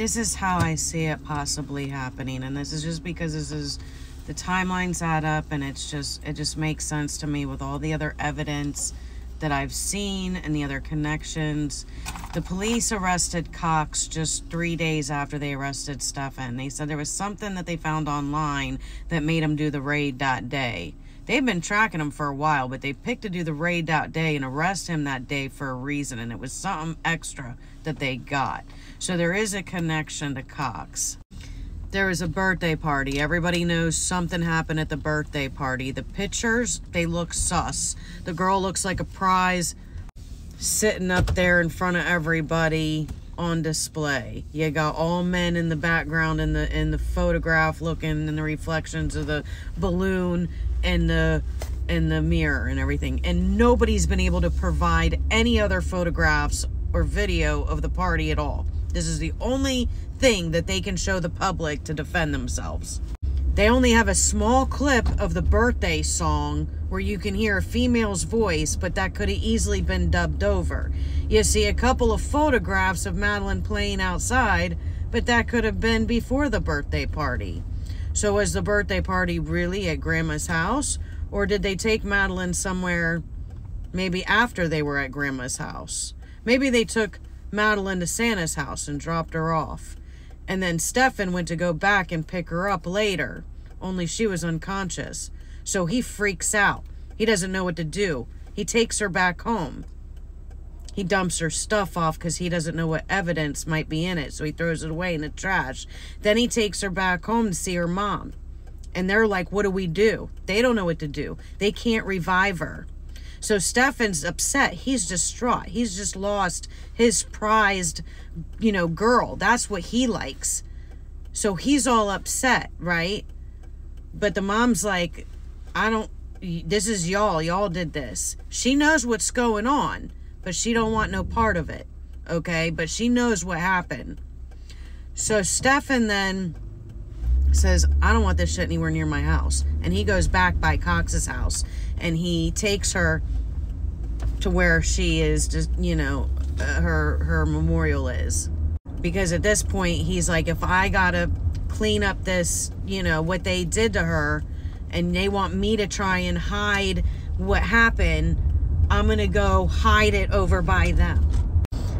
This is how I see it possibly happening, and this is just because this is the timelines add up, and it just makes sense to me with all the other evidence that I've seen and the other connections. The police arrested Cox just 3 days after they arrested Stefan. They said there was something that they found online that made them do the raid that day. They've been tracking him for a while, but they picked to do the raid that day and arrest him that day for a reason, and it was something extra that they got. So there is a connection to Cox. There was a birthday party. Everybody knows something happened at the birthday party. The pictures, they look sus. The girl looks like a prize sitting up there in front of everybody on display. You got all men in the background in the photograph looking in the reflections of the balloon and the mirror and everything. And nobody's been able to provide any other photographs or video of the party at all. This is the only thing that they can show the public to defend themselves. They only have a small clip of the birthday song where you can hear a female's voice, but that could have easily been dubbed over. You see a couple of photographs of Madeleine playing outside, but that could have been before the birthday party. So was the birthday party really at Grandma's house? Or did they take Madeleine somewhere maybe after they were at Grandma's house? Maybe they took Madeleine to Santa's house and dropped her off. And then Stefan went to go back and pick her up later, only she was unconscious. So he freaks out. He doesn't know what to do. He takes her back home. He dumps her stuff off because he doesn't know what evidence might be in it, so he throws it away in the trash. Then he takes her back home to see her mom. And they're like, what do we do? They don't know what to do. They can't revive her. So Stefan's upset. He's distraught. He's just lost his prized, girl. That's what he likes. So he's all upset, right? But the mom's like, this is y'all. Y'all did this. She knows what's going on, but she don't want no part of it, okay? But she knows what happened. So Stefan then says, I don't want this shit anywhere near my house. And he goes back by Cox's house, and he takes her to where she is, just, her memorial is. Because at this point, he's like, if I gotta clean up this, what they did to her, and they want me to try and hide what happened, I'm gonna go hide it over by them.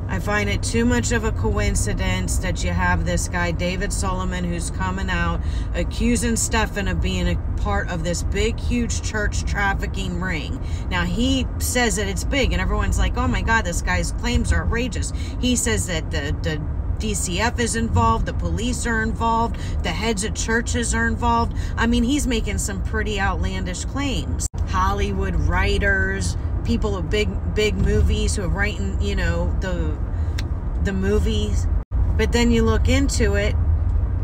I find it too much of a coincidence that you have this guy, David Solomon, who's coming out accusing Stefan of being a part of this big, huge church trafficking ring. Now, he says that it's big, and everyone's like, oh my God, this guy's claims are outrageous. He says that the DCF is involved, the police are involved, the heads of churches are involved. I mean, he's making some pretty outlandish claims. Hollywood writers, people of big movies who are writing, the movies. But then you look into it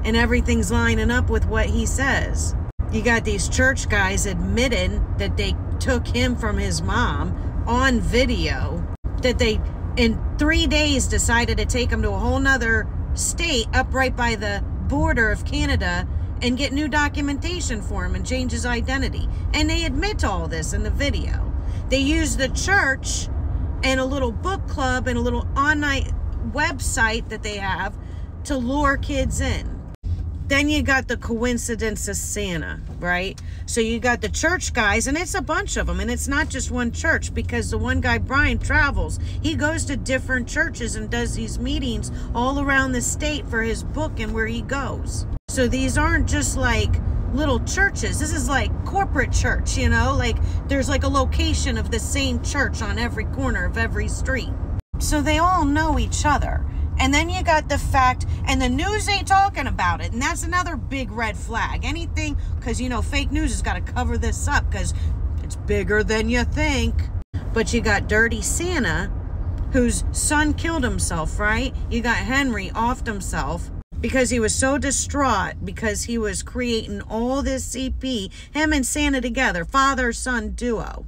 and everything's lining up with what he says. You got these church guys admitting that they took him from his mom on video, that they in 3 days decided to take him to a whole nother state up right by the border of Canada and get new documentation for him and change his identity. And they admit to all this in the video. They use the church and a little book club and a little online website that they have to lure kids in. Then you got the coincidence of Santa, right? So you got the church guys, and it's a bunch of them, and it's not just one church, because the one guy, Brian, travels. He goes to different churches and does these meetings all around the state for his book and where he goes. So these aren't just like little churches. This is like corporate church, like there's like a location of the same church on every corner of every street. So they all know each other. And then you got the fact, and the news ain't talking about it. And that's another big red flag. Anything, because, fake news has got to cover this up because it's bigger than you think. But you got Dirty Santa, whose son killed himself, right? You got Henry offed himself because he was so distraught because he was creating all this CP, him and Santa together, father-son duo.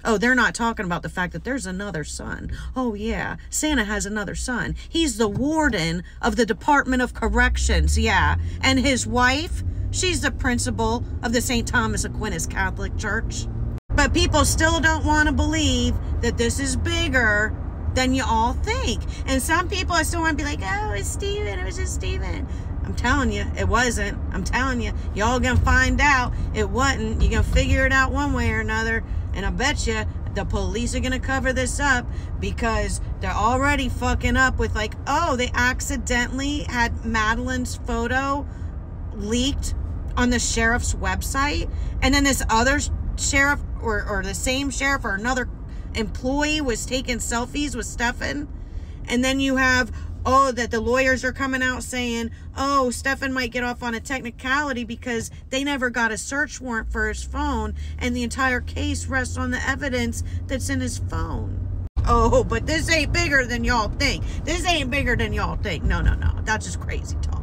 Oh, they're not talking about the fact that there's another son. Oh, yeah, Santa has another son. He's the warden of the Department of Corrections, yeah. And his wife, she's the principal of the St. Thomas Aquinas Catholic Church. But people still don't want to believe that this is bigger than you all think. And some people I still want to be like, oh, it's Steven. It was just Steven. I'm telling you, it wasn't. I'm telling you, y'all gonna find out it wasn't. You're gonna figure it out one way or another. And I bet you the police are gonna cover this up because they're already fucking up with like, oh, they accidentally had Madeline's photo leaked on the sheriff's website. And then this other sheriff or the same sheriff or another employee was taking selfies with Stefan. And then you have, oh, that the lawyers are coming out saying, oh, Stefan might get off on a technicality because they never got a search warrant for his phone and the entire case rests on the evidence that's in his phone. Oh, but this ain't bigger than y'all think. This ain't bigger than y'all think. No. That's just crazy talk.